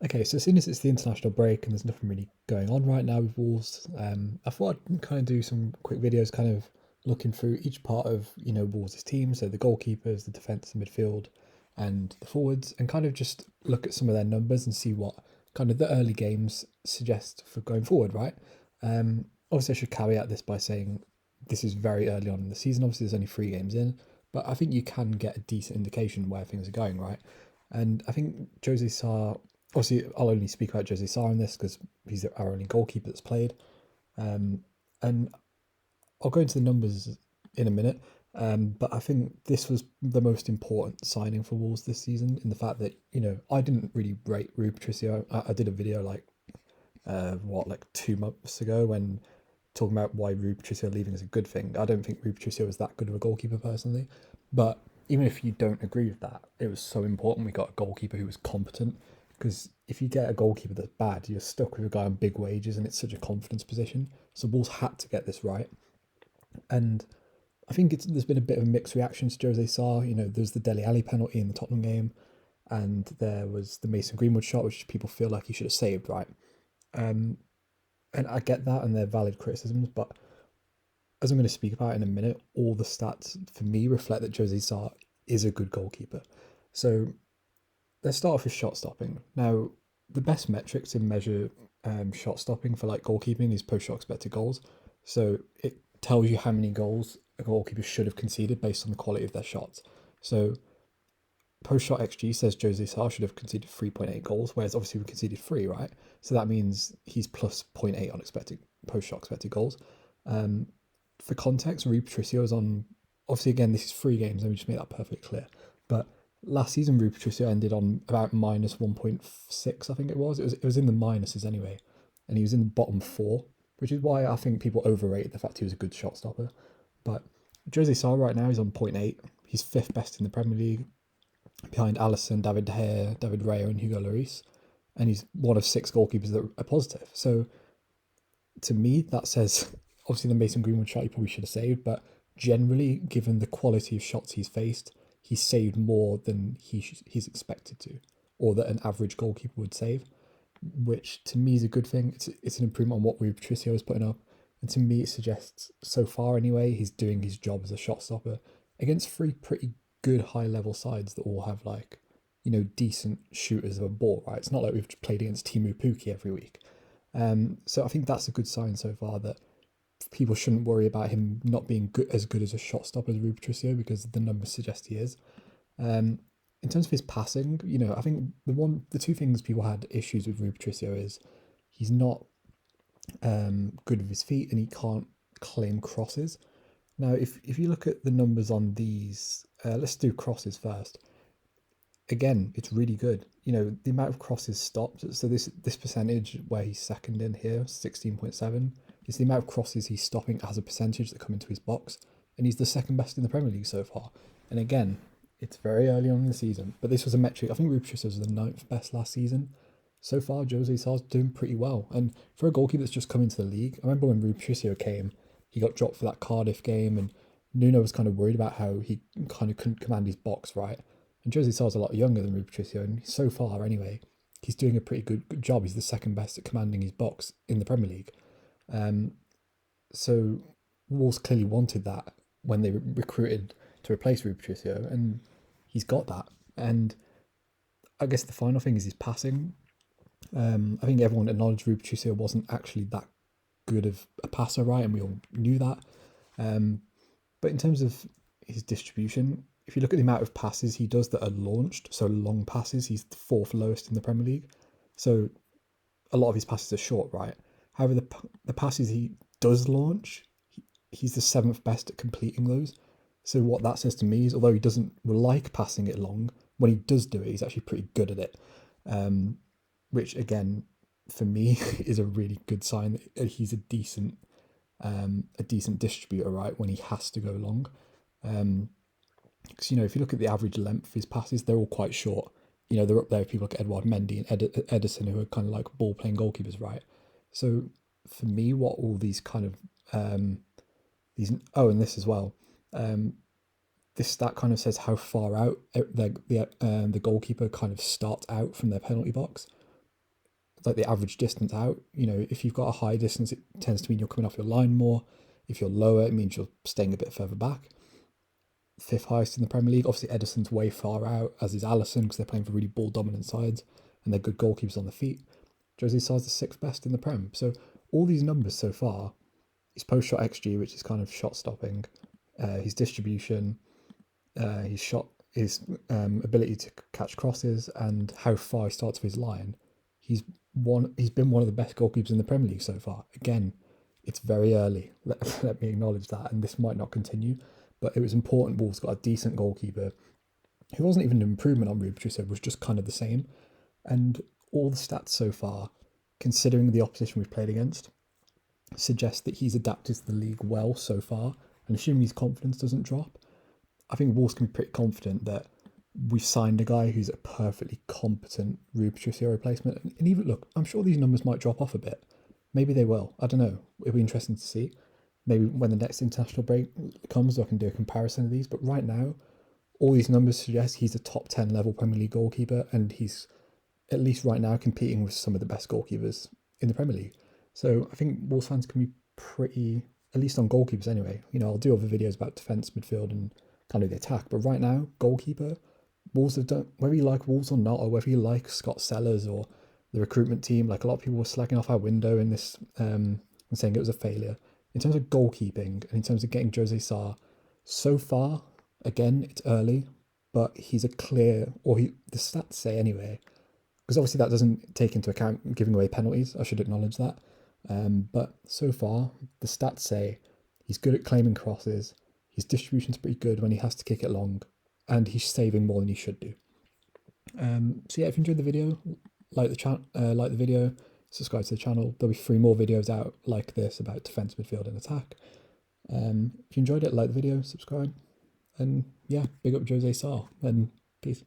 Okay, so as soon as it's the international break and there's nothing really going on right now with Wolves, I thought I'd kind of do some quick videos, kind of looking through each part of Wolves' team, so the goalkeepers, the defence, the midfield, and the forwards, and kind of just look at some of their numbers and see what kind of the early games suggest for going forward, right? Obviously, I should caveat this by saying this is very early on in the season. Obviously, there's only 3 games in, but I think you can get a decent indication where things are going, right? And I think Jose Sa, obviously, I'll only speak about Jose Sar in this because he's our only goalkeeper that's played. And I'll go into the numbers in a minute. But I think this was the most important signing for Wolves this season in the fact that, I didn't really rate Rui Patricio. I did a video like 2 months ago when talking about why Rui Patricio leaving is a good thing. I don't think Rui Patricio is that good of a goalkeeper personally. But even if you don't agree with that, it was so important we got a goalkeeper who was competent. Because if you get a goalkeeper that's bad, you're stuck with a guy on big wages, and it's such a confidence position. So Wolves had to get this right, and I think there's been a bit of a mixed reaction to Jose Sarr. There's the Dele Alli penalty in the Tottenham game, and there was the Mason Greenwood shot, which people feel like he should have saved, right? Um, and I get that, and they're valid criticisms, but as I'm going to speak about in a minute, all the stats for me reflect that Jose Sarr is a good goalkeeper. So let's start off with shot stopping. Now, the best metric to measure shot stopping for like goalkeeping is post shot expected goals. So it tells you how many goals a goalkeeper should have conceded based on the quality of their shots. So post shot XG says Jose Sar should have conceded 3.8 goals, whereas obviously we conceded 3, right? So that means he's plus zero point 0.8 on expected post shot expected goals. Um, for context, Rui Patricio is on. Obviously, again, this is 3 games. Let me just make that perfectly clear. But last season, Rui Patricio ended on about minus 1.6, I think it was. It was in the minuses anyway, and he was in the bottom 4, which is why I think people overrate the fact he was a good shot stopper. But Jose Sar right now is on zero point 0.8. He's 5th best in the Premier League, behind Alisson, David De Gea, David Raya, and Hugo Lloris, and he's one of 6 goalkeepers that are positive. So to me, that says obviously the Mason Greenwood shot he probably should have saved, but generally, given the quality of shots he's faced, he's saved more than he's expected to, or that an average goalkeeper would save, which to me is a good thing. It's an improvement on what Rui Patricio is putting up, and to me it suggests so far anyway he's doing his job as a shot stopper against 3 pretty good high level sides that all have like decent shooters of a ball. Right, it's not like we've played against Timu Puki every week. So I think that's a good sign so far that people shouldn't worry about him not being good as a shot stopper as Rui Patricio because the numbers suggest he is. Um, in terms of his passing, I think the 2 things people had issues with Rui Patricio is he's not good with his feet and he can't claim crosses. Now, if you look at the numbers on these, let's do crosses first. Again, it's really good. The amount of crosses stopped. So this percentage where he's second in here, 16.7, is the amount of crosses he's stopping as a percentage that come into his box, and he's the second best in the Premier League so far. And again, it's very early on in the season, but this was a metric. I think Rui Patricio was the 9th best last season. So far, Jose Sar's doing pretty well. And for a goalkeeper that's just come into the league, I remember when Rui Patricio came, he got dropped for that Cardiff game, and Nuno was kind of worried about how he kind of couldn't command his box right. And Jose Sar's a lot younger than Rui Patricio, and so far, anyway, he's doing a pretty good job. He's the second best at commanding his box in the Premier League. Um, so Wolves clearly wanted that when they recruited to replace Rui Patricio, and he's got that. And I guess the final thing is his passing. I think everyone acknowledged Rui Patricio wasn't actually that good of a passer, right? And we all knew that. But in terms of his distribution, if you look at the amount of passes he does that are launched, so long passes, he's the 4th lowest in the Premier League. So a lot of his passes are short, right? However, the passes he does launch, he's the 7th best at completing those. So what that says to me is, although he doesn't like passing it long, when he does do it, he's actually pretty good at it. Which again, for me, is a really good sign that he's a decent distributor, right? When he has to go long, because if you look at the average length of his passes, they're all quite short. They're up there with people like Edouard Mendy and Edison, who are kind of like ball playing goalkeepers, right? So for me, what all these kind of and this as well, this stat kind of says how far out the goalkeeper kind of starts out from their penalty box. like the average distance out. You know, if you've got a high distance, it tends to mean you're coming off your line more. If you're lower, it means you're staying a bit further back. Fifth highest in the Premier League. Obviously, Edison's way far out, as is Alisson, because they're playing for really ball dominant sides and they're good goalkeepers on the feet. Jose Sas the sixth best in the Prem. So all these numbers so far, his post shot XG, which is kind of shot stopping, his distribution, his shot, his ability to catch crosses, and how far he starts with his line. He's been one of the best goalkeepers in the Premier League so far. Again, it's very early. Let me acknowledge that, and this might not continue. But it was important Wolves got a decent goalkeeper who wasn't even an improvement on Rui Patricio, was just kind of the same. And all the stats so far, considering the opposition we've played against, suggest that he's adapted to the league well so far. And assuming his confidence doesn't drop, I think Wolves can be pretty confident that we've signed a guy who's a perfectly competent Rui Patricio replacement. And even, look, I'm sure these numbers might drop off a bit. Maybe they will. I don't know. It'll be interesting to see. Maybe when the next international break comes, I can do a comparison of these. But right now, all these numbers suggest he's a top 10 level Premier League goalkeeper, and he's, at least right now, competing with some of the best goalkeepers in the Premier League. So I think Wolves fans can be pretty, at least on goalkeepers anyway. You know, I'll do other videos about defence, midfield, and kind of the attack. But right now, goalkeeper, Wolves have done, whether you like Wolves or not, or whether you like Scott Sellers or the recruitment team, like a lot of people were slagging off our window in this and saying it was a failure. In terms of goalkeeping and in terms of getting Jose Sas, so far, again, it's early, but he's a clear, or the stats say anyway, because obviously that doesn't take into account giving away penalties. I should acknowledge that. But so far, the stats say he's good at claiming crosses, his distribution's pretty good when he has to kick it long, and he's saving more than he should do. So yeah, if you enjoyed the video, like the video, subscribe to the channel. There'll be 3 more videos out like this about defence, midfield, and attack. If you enjoyed it, like the video, subscribe, and yeah, big up Jose Sas, and peace.